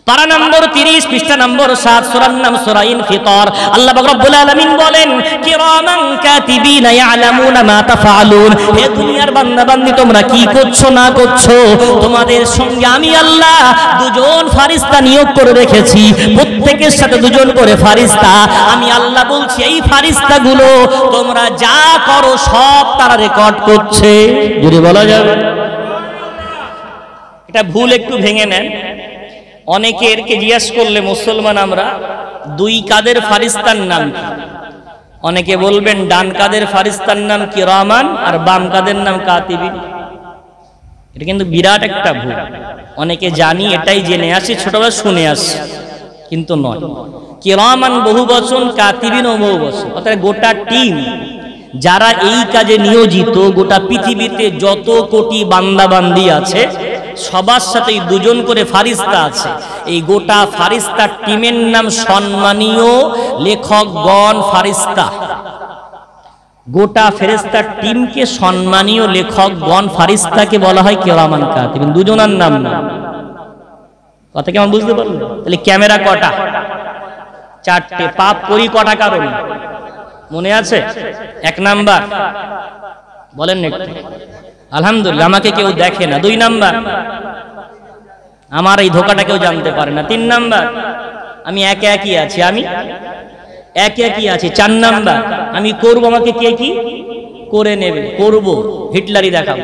পারা নম্বর 30 পৃষ্ঠা নম্বর 7 সূরার নাম সূরা ইনফিতার। আল্লাহ পাক রব্বুল আলামিন বলেন কিরামান কাতিবিনা ইয়ালামুনা মা তাফআলুন। হে দুনিয়ার বান্দা বান্দি তোমরা কি করছো না করছো, তোমাদের সঙ্গে আমি আল্লাহ দুজন ফেরেশতা নিয়োগ করে রেখেছি, প্রত্যেকের সাথে দুজন করে ফেরেশতা। আমি আল্লাহ বলছি এই ফেরেশতাগুলো তোমরা যা করো সব তারা রেকর্ড করছে। যদি বলা যাবে এটা ভুল একটু ভেঙে নেন। অনেকেরকে জিজ্ঞেস করলে মুসলমান আমরা দুই কাদের ফারিস্তার নাম কি, অনেকে বলবেন ডান কাদের ফারিস্তার নাম কিরামান আর বাম কাদের নাম কাতিবিন। এটা কিন্তু বিরাট একটা ভুল। অনেকে জানি এটাই জেনে আসি, ছোটবেলা শুনে আসি, কিন্তু নয়। কিরামান বহু বচন, কাতিবিন ও বহু বচন, অর্থাৎ গোটা টিম যারা এই কাজে নিয়োজিত, গোটা পৃথিবীতে যত কোটি বান্দা বান্দি আছে সবার সাথে দুজন করে ফারিস্তা আছে। এই গোটা ফারিস্তার টিমের নাম সম্মানীয় লেখকগণ ফারিস্তা। গোটা ফেরেশতার টিমকে সম্মানীয় লেখকগণ ফারিস্তাকে বলা হয় কিরামান কাতিবিন। দুজনের নাম না। কথা কেমন বুঝতে পারলেন? তাহলে ক্যামেরা কটা? 4টে। পাপ করি কটা কারণ মনে আছে? 1 নাম্বার বলেন একটু আলহামদুলিল্লাহ আমাকে কেউ দেখে না। 2 নাম্বার আমার এই ধোকাটা কেউ জানতে পারে না। 3 নাম্বার আমি একে একই আছি, আমি একে একই আছি। 4 নাম্বার আমি করব, আমাকে কে কি করে নেবে, করব হিটলারি দেখাবো।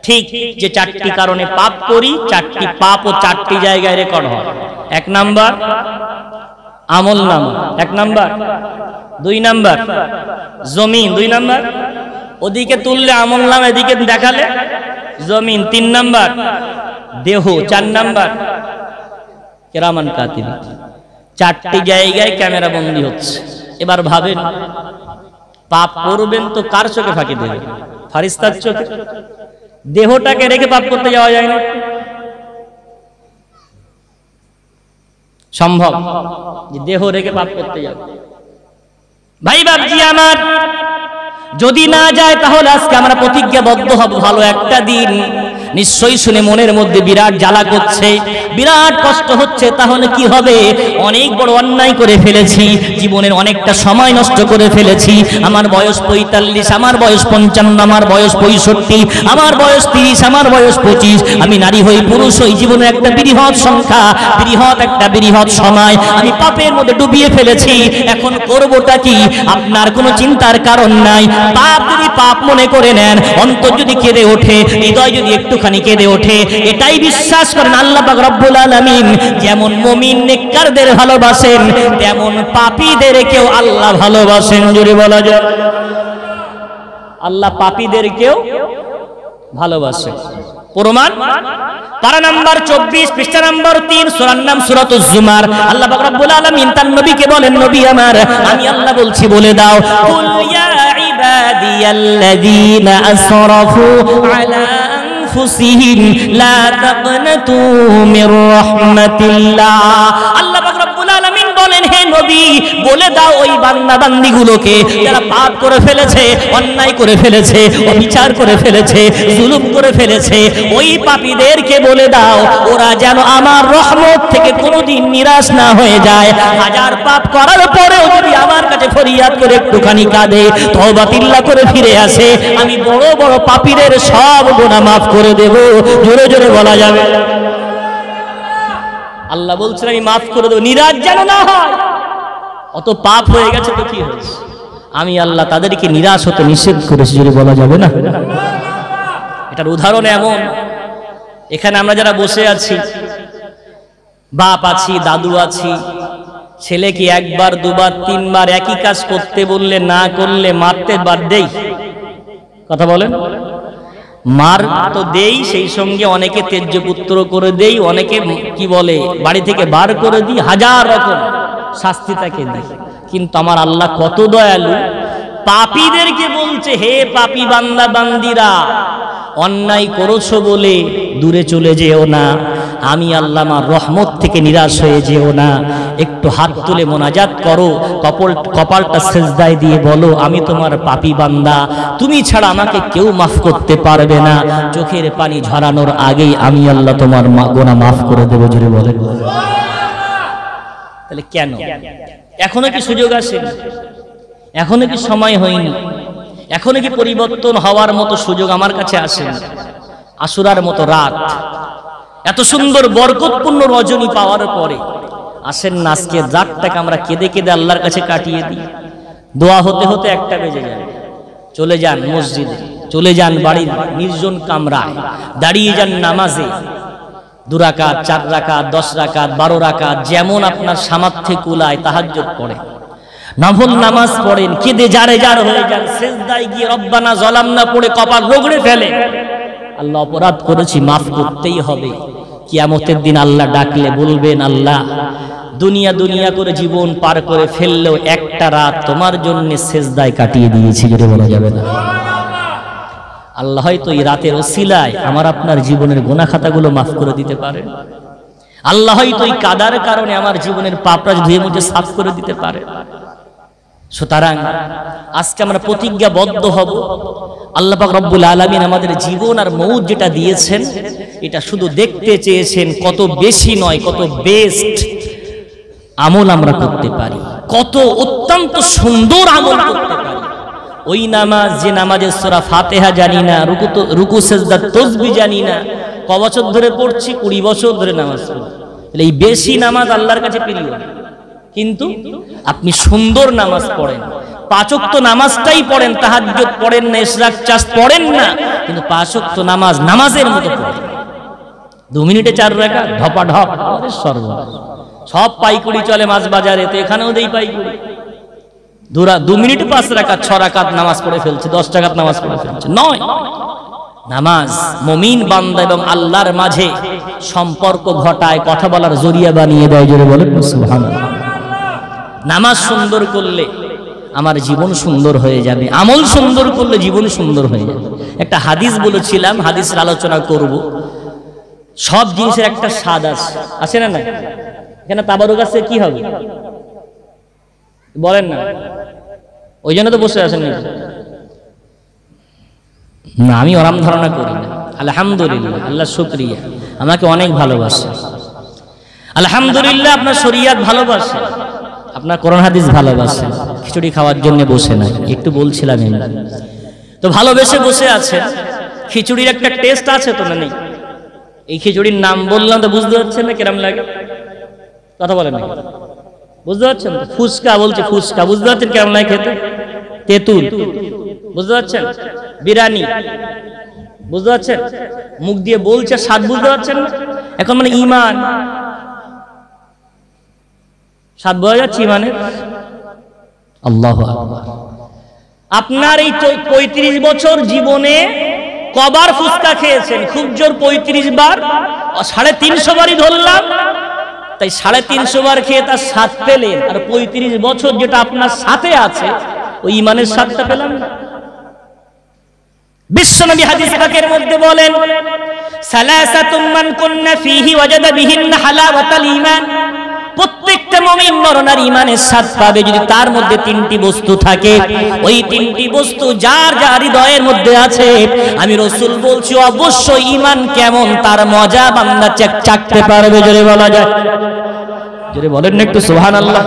ঠিক যে 4টি কারণে পাপ করি, 4টি পাপ ও 4টি জায়গায় রেকর্ড হয়। 1 নাম্বার আমল নামা, 1 নাম্বার। 2 নাম্বার জমিন, 2 নাম্বার ওদিকে তুললে আমল নাম, এদিকে দেখালে জমিন। 3 নাম্বার দেহ। 4 নাম্বার কিরামান কাতিবিন। 4টি জায়গায় ক্যামেরা বন্দী হচ্ছে। এবার ভাবেন পাপ করবেন তো কার চোখে ফাঁকি দেবেন? ফারিস্তার চোখে। দেহটাকে রেখে পাপ করতে যাওয়া যায় না, সম্ভব যে দেহ রেখে পাপ করতে যাবে? ভাই বাপজি আমার, যদি না যায় তাহলে আজকে আমরা প্রতিজ্ঞাবদ্ধ হব ভালো একটা দিন। নিশ্চয়ই শুনে মনের মধ্যে বিরাট জ্বালা করছে, বিরাট কষ্ট হচ্ছে। তাহলে কি হবে? অনেক বড় অন্যায় করে ফেলেছি, জীবনের অনেকটা সময় নষ্ট করে ফেলেছি। আমার বয়স 45, আমার বয়স 55, আমার বয়স 65, আমার বয়স 30, আমার বয়স 25। আমি নারী হই পুরুষ হই, জীবনের একটা বৃহৎ সংখ্যা, বৃহৎ সময় আমি পাপের মধ্যে ডুবিয়ে ফেলেছি। এখন করবোটা কি? আপনার কোনো চিন্তার কারণ নাই। পাপ যদি পাপ মনে করে নেন, অন্তর যদি কেঁদে ওঠে, হৃদয় যদি একটুখানি কেঁদে ওঠে, এটাই বিশ্বাস করেন আল্লাহ পাক রব্বুল আলামিন যেমন মুমিন নেককারদের ভালোবাসেন, তেমন পাপীদেরকেও আল্লাহ ভালোবাসেন। জোরে বলা যায় আল্লাহ পাপীদেরকেও ভালোবাসেন। প্রমাণ পারা নাম্বার 24 পৃষ্ঠা নাম্বার 3 সূরার নাম সূরাতুজ জুমার। আল্লাহ পাক রব্বুল আলামিন তার নবীকে বলেন, নবী আমার আমি আল্লাহ বলছি বলে দাও, কুল ইয়া ইবাদিয়াল্লাযীনা আসরাফু আলা আনফুসিহিম লা তাকনাতু মির রাহমাতিল্লাহ। আল্লাহ পাক রব্বুল আলামিন বলেন, হে নবী বলে দাও ওই বান্দা বান্দীগুলোকে যারা পাপ করে ফেলেছে, অন্যায় করে ফেলেছে, অবিচার করে ফেলেছে, জুলুম করে ফেলেছে, ওই পাপীদেরকে বলে দাও ওরা যেন আমার রহমত থেকে কোনোদিন নিরাশ না হয়ে যায়। হাজার পাপ করার পরেও যদি আমার কাছে ফরিয়াদ করে একটুখানি কাঁদে, তওবাতিল্লাহ করে ফিরে আসে, আমি বড় বড় পাপীদের সব গুনাহ মাফ করে দেব। জোরে জোরে বলা যাবে আল্লাহ বলছেন আমি মাফ করে দেব, নিরাশ যেন না হয়। অত পাপ হয়ে গেছে তো কি হয়েছে? আমি আল্লাহ তাদেরকে নিরাশ হতে নিষেধ করেছি। যদি বলা যাবে না, এটার উদাহরণ এমন, এখানে আমরা যারা বসে আছি, বাপ আছি, দাদু আছি, ছেলেকে 1 বার 2 বার 3 বার একই কাজ করতে বললে না করলে মারতে বাধ্য। কথা বলেন, মার তো দেই, সেই সঙ্গে অনেকে তেজ্য পুত্র করে দেই, অনেকে কি বলে বাড়ি থেকে বার করে দিই, হাজার রকম শাস্তি তাকে দিই। কিন্তু আমার আল্লাহ কত দয়ালু, পাপীদেরকে বলছে হে পাপী বান্দা বান্দিরা, অন্যায় করেছো বলে দূরে চলে যেও না, আমি আল্লাহ আমার রহমত থেকে নিরাশ হয়ে যেও না। একটু হাত তুলে মোনাজাত করো, কপালটা সিজদায় দিয়ে বলো আমি তোমার পাপী বান্দা, তুমি ছাড়া আমাকে কেউ মাফ করতে পারবে না। চোখের পানি ঝরানোর আগেই আমি আল্লাহ তোমার গুনাহ মাফ করে দেব। জোরে বলেন। তাহলে কেন? এখনো কি সুযোগ আসেনি? এখনো কি সময় হয়নি? এখনো কি পরিবর্তন হওয়ার মতো সুযোগ আমার কাছে আসেনি? আশুরার মতো রাত, এত সুন্দর বরকতপূর্ণ রজনী পাওয়ার পরে আসেন না আজকে রাতটাকে আমরা কেঁদে কেঁদে আল্লাহর কাছে কাটিয়ে দিই। দোয়া হতে হতে একটা বেজে যাবে। চলে যান মসজিদে, চলে যান বাড়ির নির্জন কামরায়, দাঁড়িয়ে যান নামাজে। 2 রাকাত, 4 রাকাত, 10 রাকাত, 12 রাকাত, যেমন আপনার সামর্থ্যে কুলায় তাহাজ্জুদ পড়েন, নফল নামাজ পড়েন, কেঁদে জারে জার হয়ে যান, সিজদায় গিয়ে রব্বানা যালামনা পড়ে কপাল রগড়ে ফেলে, আল্লাহ অপরাধ করেছি মাফ করতেই হবে। কিয়ামতের দিন আল্লাহ ডাকলে বলবেন, আল্লাহ দুনিয়া দুনিয়া করে জীবন পার করে ফেললেও একটা রাত তোমার জন্য সিজদায় কাটিয়ে দিয়েছি, যেটা বলা যাবে না। আল্লাহ হয়তো এই রাতের ওসিলায় আমার আপনার জীবনের গুনাহ খাতাগুলো মাফ করে দিতে পারে। আল্লাহ হয়তো এই কাদার কারণে আমার জীবনের পাপরাজ ধুয়ে মুছে সাফ করে দিতে পারে। সুতরাং আজকে আমরা প্রতিজ্ঞাবদ্ধ হব, আল্লাহ পাক রব্বুল আলামিন আমাদের জীবন আর মৌত যেটা দিয়েছেন এটা শুধু দেখতে চেয়েছেন কত বেশি নয়, কত বেস্ট আমল আমরা করতে পারি, কত অত্যন্ত সুন্দর আমল করতে পারি। ওই নামাজ যে নামাজের সূরা ফাতিহা জানি না, রুকু সিজদা তাসবিহ জানি না, ক বছর ধরে পড়ছি, 20 বছর ধরে নামাজ পড়ি, তাহলে এই বেশি নামাজ আল্লাহর কাছে প্রিয়। কিন্তু আপনি সুন্দর নামাজ পড়েন, 5 ওয়াক্ত নামাজটাই পড়েন, তাহাজ্জুদ পড়েন না, ইশরাক চাষ পড়েন না, কিন্তু 5 ওয়াক্ত নামাজ নামাজের মতো পড়েন। 2 মিনিটে 4 রাকাত ঢপা ঢপ, আমাদের সর্বনাশ। সব পাইকুড়ি চলে মাছ বাজারে, তো এখানেও দেই পাইকুড়ি। 2 মিনিটে 5 রাকাত 6 রাকাত নামাজ পড়ে ফেলছে, 10 রাকাত নামাজ পড়ে ফেলছে। নয়, নামাজ মুমিন বান্দা এবং আল্লাহর মাঝে সম্পর্ক ঘটায়, কথা বলার জরিয়া বানিয়ে দেয়। জোরে বলেন সুবহানাল্লাহ। নামাজ সুন্দর করলে আমার জীবন সুন্দর হয়ে যাবে, আমল সুন্দর করলে জীবন সুন্দর হয়ে যাবে। একটা হাদিস বলেছিলাম, হাদিসের আলোচনা করব। সব জিনিসের একটা স্বাদ আছে না? না, এখানে তাবারুক আছে, কি হবে বলেন না? ওই জন্য তো বসে আছেন না? আমি ওরম ধারণা করি না। আলহামদুলিল্লাহ, আল্লাহ শুকরিয়া, আমাকে অনেক ভালোবাসে। আলহামদুলিল্লাহ, আপনার শরীয়ত ভালোবাসে, আপনার কোরআন হাদিস ভালোবাসে। খিচুড়ি খাওয়ার জন্য বসে নাই, একটু বলছিলাম তো ভালোবেসে বসে আছেন। খিচুড়ির একটা টেস্ট আছে তো, না নেই? এই খিচুড়ির নাম বললাম তো বুঝতে পারছেন না কিরম লাগে? কথা বলেন না, বুঝতে পারছেন? ফুচকা বলছি, ফুচকা বুঝতে পারছেন কেমন লাগে খেতে? তেঁতুল বুঝতে পারছেন? বিরিয়ানি বুঝতে পারছেন? মুখ দিয়ে বলছে, স্বাদ বুঝতে পারছেন না? এখন মানে ঈমান, স্বাদ বোঝা যাচ্ছে মানে। আল্লাহু আকবার। আপনার এই 35 বছর জীবনে কবার ফুচকা খেয়েছেন? খুব জোর 35 বার, 350 বারই ধরলাম। তাই 350 বার খেয়ে তার স্বাদ পেলেন, আর 35 বছর যেটা আপনার সাথে আছে ওই ঈমানের স্বাদটা পেলাম না। বিশ্বনবী হাদিস পাকের মধ্যে বলেন, সালাসাতুম মান কুন্না ফীহি ওয়াজাদা বিহিন্না হালাওয়াতাল ঈমান। প্রত্যেকটা মুমিন নরনারী ঈমানের স্বাদ পাবে যদি তার মধ্যে 3টি বস্তু থাকে। ওই 3টি বস্তু যার যার হৃদয়ের মধ্যে আছে, আমি রাসূল বলছি অবশ্যই ঈমান কেমন তার মজা বান্দা চাখতে পারবে। জোরে বলা যায়, জোরে বলেন না একটু সুবহানাল্লাহ।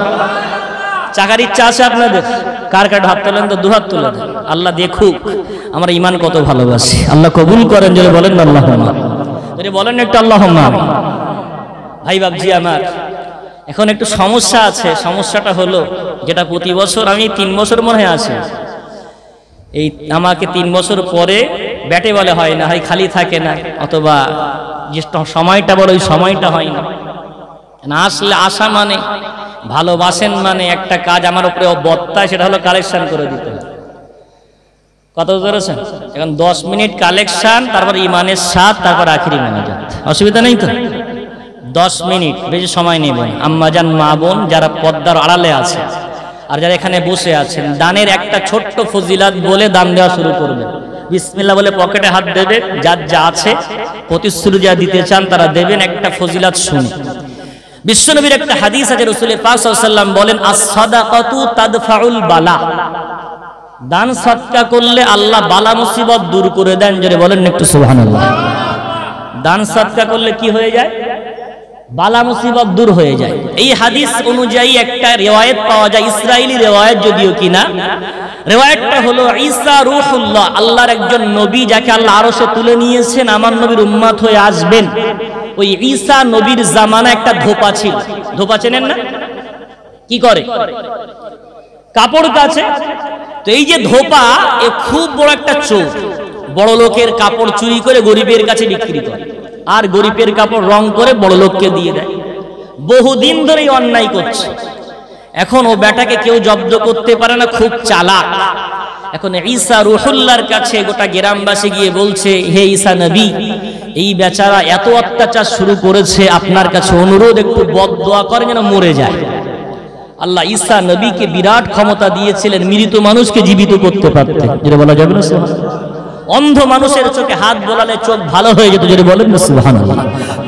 চাকার ইচ্ছা আছে আপনাদের? কার কার হাত তোলেন তো, 2 হাত তুলে দেন। আল্লাহ দেখুক আমরা ঈমান কত ভালোবাসি। আল্লাহ কবুল করেন। জোরে বলেন না আল্লাহুম্মা। জোরে বলেন একটু আল্লাহুম্মা। ভাই বাবজি আমার, এখন একটু সমস্যা আছে। সমস্যাটা হলো যেটা প্রতি বছর আমি 3 বছর মনে হয় আছে, এই আমাকে 3 বছর পরে ব্যাটে বলে হয় না, হয় খালি থাকে না, অথবা যে সময়টা বলে ওই সময়টা হয় না। আসলে আসা মানে ভালোবাসেন মানে একটা কাজ আমার উপরে বর্তায়, সেটা হলো কালেকশন করে দিতে। কত ধরেছেন? এখন 10 মিনিট কালেকশন, তারপর ঈমানের স্বাদ, তারপর আখিরি মোনাজাত। অসুবিধা নেই তো? 10 মিনিট, বেশি সময় নেব না। আম্মাজান, মা বোন যারা পর্দার আড়ালে আছে আর যারা এখানে বসে আছেন, দানের একটা ছোট্ট ফজিলাত বলে দান দেওয়া শুরু করবেন। বিসমিল্লাহ বলে পকেটে হাত দেবে, যার যা আছে প্রতিশ্রুতি যা দিতে চান তারা দেবেন। একটা ফজিলাত শুনে বিশ্বনবীর একটা হাদিস আছে, রাসূল পাক সাল্লাল্লাহু আলাইহি ওয়াসাল্লাম বলেন, আস-সাদাকাতু তাদফাউল বালা। দান সদকা করলে আল্লাহ বালা মুসিবত দূর করে দেন। জোরে বলেন একটু সুবহানাল্লাহ। দান সদকা করলে কি হয়ে যায়? বালা মুসিবত দূর হয়ে যায়। এই হাদিস অনুযায়ী একটা রিওয়ায়াত পাওয়া যায়, ইসরাইলি রিওয়ায়াত যদিও কিনা, রিওয়ায়াতটা হলো ঈসা রূহুল্লাহ, আল্লাহর একজন নবী যাকে আল্লাহ আরশে তুলে নিয়েছেন, আমার নবীর উম্মত হয়ে আসবেন। ওই ঈসা নবীর জামানা একটা ধোপা ছিল। ধোপা চেনেন না? কি করে? কাপড় কাচে। তো এই যে ধোপা, এ খুব বড় একটা চোর, বড় লোকের কাপড় চুরি করে গরিবের কাছে বিক্রি করে, আর গরিবের কাপড় রং করে বড় লোককে দিয়ে দেয়। বহুদিন ধরেই অন্যায় করছে। এখন ও বেটাকে কেউ জব্দ করতে পারে না, খুব চালাক। এখন ঈসা রূহুল্লাহর কাছে গোটা গ্রামবাসী গিয়ে বলছে, হে ঈসা নবী, এই বেচারা এত অত্যাচার শুরু করেছে, আপনার কাছে অনুরোধ একটু বদদোয়া করেন যেন মরে যায়। আল্লাহ ঈসা নবীকে বিরাট ক্ষমতা দিয়েছিলেন, মৃত মানুষকে জীবিত করতে পারতেন, যেটা বলা যাবে না। অন্ধ মানুষের চোখে হাত বোলালে চোখ ভালো হয়ে যেত, যদি বলেন না সুবহানাল্লাহ।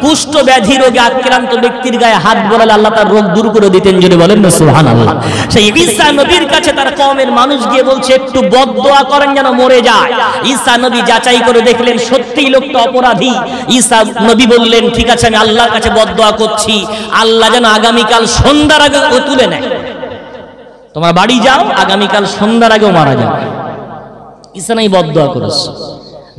কুষ্ঠ ব্যাধি রোগে আক্রান্ত ব্যক্তির গায়ে হাত বোলালে আল্লাহ তার রোগ দূর করে দিতেন, যদি বলেন না সুবহানাল্লাহ। সেই ঈসা নবীর কাছে তার কওমের মানুষ গিয়ে বলছে, একটু বদদোয়া করেন যেন মরে যায়। ঈসা নবী যাচাই করে দেখলেন সত্যিই লোকটা অপরাধী। ঈসা নবী বললেন, ঠিক আছে, আমি আল্লাহর কাছে বদদোয়া করছি, আল্লাহ যেন আগামীকাল সন্ধ্যার আগে ও তুলে নেয়। তোমার বাড়ি যাও, আগামীকাল সন্ধ্যার আগেও মারা যাবে। ঈসা নাই বদদোয়া করেছে।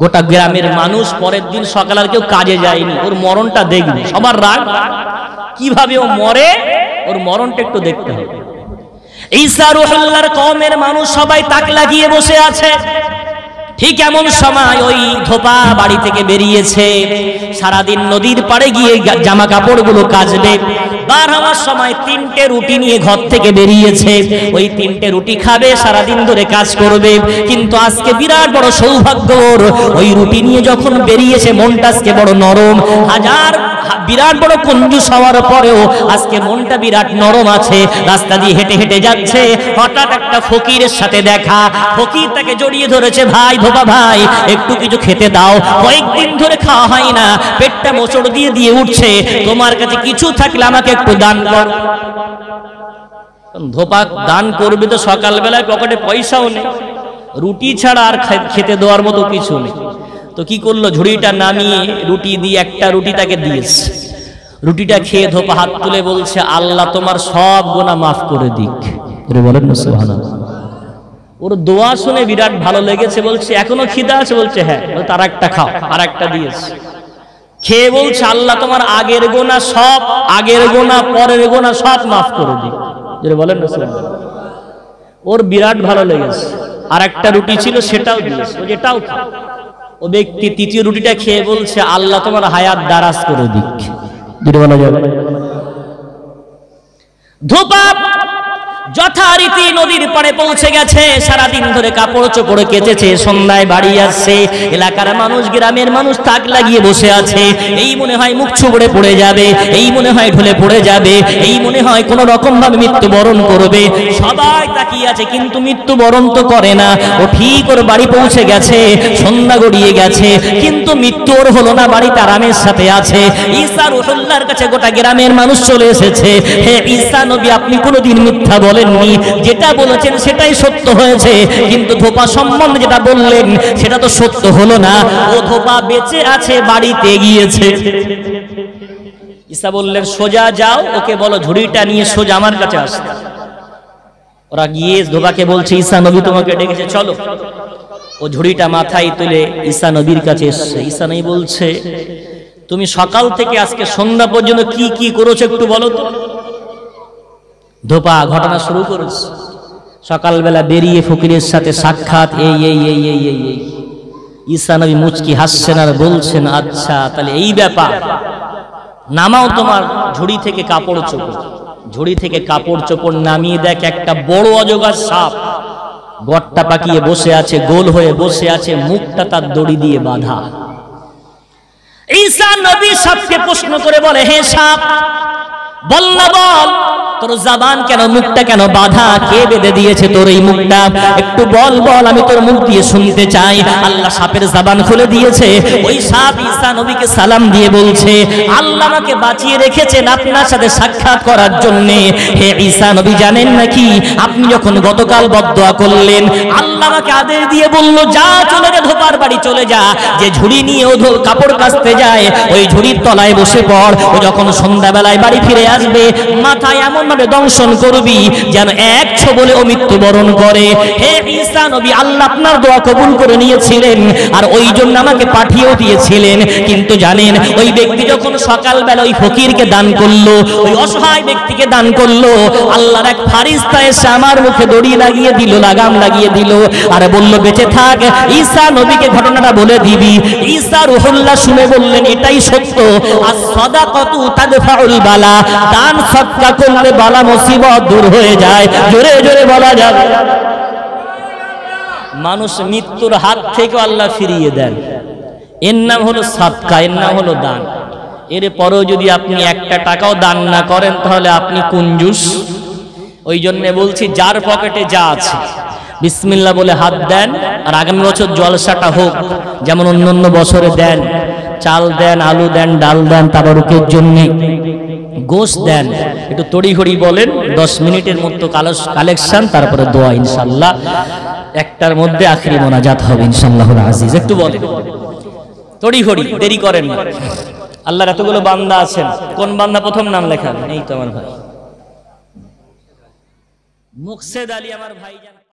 গোটা গ্রামের মানুষ পরের দিন সকাল আর কেউ কাজে যায়নি, ওর মরণটা দেখবে। সবার রাগ, কিভাবে ও মরে, ওর মরণটা একটু দেখতে হবে। ঈসা রূহুল্লাহর কওমের মানুষ সবাই তাক লাগিয়ে বসে আছে। ঠিক এমন সময় ওই ধোপা বাড়ি থেকে বেরিয়েছে, সারাদিন নদীর পাড়ে গিয়ে জামা কাপড়গুলো কাচবে। বার হওয়ার সময় 3টে রুটি নিয়ে ঘর থেকে বেরিয়েছে। ওই 3টে রুটি খাবে, সারাদিন ধরে কাজ করবে। কিন্তু আজকে বিরাট বড় সৌভাগ্য, ওই রুটি নিয়ে যখন বেরিয়েছে মনটা আজকে বড় নরম। বিরাট বড় কঞ্জুস হওয়ার পরেও আজকে মনটা বিরাট নরম আছে। রাস্তা দিয়ে হেঁটে হেঁটে যাচ্ছে, হঠাৎ একটা ফকিরের সাথে দেখা। ফকির তাকে জড়িয়ে ধরেছে, ভাই ধোপা ভাই, একটু কিছু খেতে দাও, কয়েকদিন ধরে খাওয়া হয় না, পেটটা মোচড় দিয়ে দিয়ে উঠছে, তোমার কাছে কিছু থাকলে আমাকে একটু দান কর। ধোপা দান করবে তো সকালবেলায় পকেটে পয়সাও নেই, রুটি ছাড়া আর খেতে দেওয়ার মতো কিছু নেই। তো কি করলো, ঝুড়িটা নামিয়ে রুটি দিয়ে একটা রুটি তাকে দিয়েছে। রুটিটা খেয়ে ধোপা হাত তুলে বলছে, আল্লাহ তোমার সব গুনাহ মাফ করে দিক। বলেন না সুবহানাল্লাহ। ওর দোয়া শুনে বিরাট ভালো লেগেছে, বলছে এখনো খিদা আছে? বলছে হ্যাঁ। তার একটা খাও, আর একটা দিয়েছে। খেয়ে বলছে, আল্লাহ তোমার আগের গুনাহ সব, আগের গুনাহ পরের গুনাহ সব মাফ করে দিক। বলেন না সুবহানাল্লাহ। ওর বিরাট ভালো লেগেছে। আর একটা রুটি ছিল, সেটাও দিয়েছে, ও যেটাও খাও। ও ব্যক্তি তৃতীয় রুটিটা খেয়ে বলছে, আল্লাহ তোমার হায়াত দারাজ করে দিক। বলা যাবে। ধোপা যথারীতি নদীর পাড়ে পৌঁছে গেছে, সারাদিন ধরে কাপড় চোপড় কেচেছে, সন্ধ্যায় বাড়ি আসছে। এলাকার মানুষ, গ্রামের মানুষ তাক লাগিয়ে বসে আছে। এই মনে হয় মুখ চুবড়ে পড়ে যাবে, এই মনে হয় ঢলে পড়ে যাবে, এই মনে হয় কোন রকম ভাবে মৃত্যুবরণ করবে। সবাই তাকিয়ে আছে, কিন্তু মৃত্যুবরণ তো করে না। ও ঠিক ওর বাড়ি পৌঁছে গেছে, সন্ধ্যা গড়িয়ে গেছে, কিন্তু মৃত্যু ওর হলো না, বাড়িতে আরামের সাথে আছে। ঈসা রূহুল্লাহর কাছে গোটা গ্রামের মানুষ চলে এসেছে। হে ঈসা নবী, আপনি কোনোদিন মিথ্যা বলেননি, যেটা বলেছেন সেটাই সত্য হয়েছে, কিন্তু ধোপা সম্বন্ধে যেটা বললেন সেটা তো সত্য হলো না। ও ধোপা বেঁচে আছে, বাড়িতে গিয়েছে। ঈসা বললেন, সোজা যাও, ওকে বলো ঝুড়িটা নিয়ে সোজা আমার কাছে আসতে। ওরা গিয়ে ধোপাকে বলছে, ঈসা নবী তোমাকে ডেকেছে, চলো। ও ঝুড়িটা মাথায় তুলে ঈসা নবীর কাছে এসছে। ঈসা নবী বলছে, তুমি সকাল থেকে আজকে সন্ধ্যা পর্যন্ত কি কি করেছো একটু বলো তো। ধোপা ঘটনা শুরু করেছে। সকালবেলা বেরিয়ে ফকিরের সাথে সাক্ষাৎ, এই এই এই এই এই এই। ঈসা নবী মুচকি হাসছেন আর বলছেন, আচ্ছা তাহলে এই ব্যাপার, নামাও তোমার ঝুড়ি থেকে কাপড় চোপড়। ঝুড়ি থেকে কাপড় চোপড় নামিয়ে দেখ, একটা বড় অজগর সাপ গট্টা পাকিয়ে বসে আছে, গোল হয়ে বসে আছে, মুখটা তার দড়ি দিয়ে বাঁধা। ঈসা নবী সাপকে প্রশ্ন করে বলে, হে সাপ, বল না বল, তোর জবান কেন, মুখটা কেন বাধা? কে বেঁধে দিয়েছে তোর এই মুখটা? একটু বল বল, আমি তোর মুখ দিয়ে শুনতে চাই। আল্লাহ সাপের জবান খুলে দিয়েছে। ওই সাপ ঈসা নবীকে সালাম দিয়ে বলছে, আল্লাহ আমাকে বাঁচিয়ে রেখেছেন আপনার সাথে সাক্ষাৎ করার জন্য। হে ঈসা নবী, জানেন নাকি আপনি যখন গতকাল বদদোয়া করলেন, আল্লাহ আমাকে আদেশ দিয়ে বলল, যা চলে যা, ধোপার বাড়ি চলে যা। যে ঝুড়ি নিয়ে ও কাপড় কাচতে যায়, ওই ঝুড়ির তলায় বসে পড়। ও যখন সন্ধ্যাবেলায় বাড়ি ফিরে আসবে, মাথায় এমন ভাবে দংশন করবি যেন এক ছোবলে ও মৃত্যুবরণ করে। হে ঈসা নবী, আল্লাহ আপনার দোয়া কবুল করে নিয়েছিলেন, আর ওই জন্য আমাকে পাঠিয়েও দিয়েছিলেন। কিন্তু জানেন, ওই ব্যক্তি যখন সকালবেলা ওই ফকিরকে দান করলো, ওই অসহায় ব্যক্তিকে দান করলো, আল্লাহর এক ফারিস্তা এসে আমার মুখে দড়ি লাগিয়ে দিল, লাগাম লাগিয়ে দিল, আর বলল, বেঁচে থাক, ঈসা নবীকে ঘটনাটা বলে দিবি। ঈসা রুহুল্লাহ শুনে বললেন, এটাই সত্য। as-সাদাকাতু তাদফাউল বালা, দান সদকা করলে বালা মুসিবত দূর হয়ে যায়। জোরে জোরে বলা যাবে। মানুষ মৃত্যুর হাত থেকে আল্লাহ ফিরিয়ে দেন। এর নাম হলো সাদকা, এর নাম হলো দান। এর পরেও যদি আপনি একটা টাকাও দান না করেন, তাহলে আপনি কুঞ্জুস। ওই জন্য বলছি, যার পকেটে যা আছে বিসমিল্লাহ বলে হাত দেন, আর আগামী বছর জলসাটা হোক যেমন অন্য বছরে দেন। চাল দেন, আলু দেন, ডাল দেন, তাবারুকের জন্য গোশত দেন। একটু তড়িঘড়ি বলেন, 10 মিনিটের মতো কালেকশন, তারপরে দোয়া ইনশাআল্লাহ। একটার মধ্যে আখিরি মোনাজাত হবে ইনশাআল্লাহুল আজিজ। একটু বলেন তড়িঘড়ি, দেরি করেন না। আল্লাহর এতগুলো বান্দা আছেন, কোন বান্দা প্রথম নাম লেখান? এই তো আমার ভাই মুকসেদ আলী, আমার ভাই।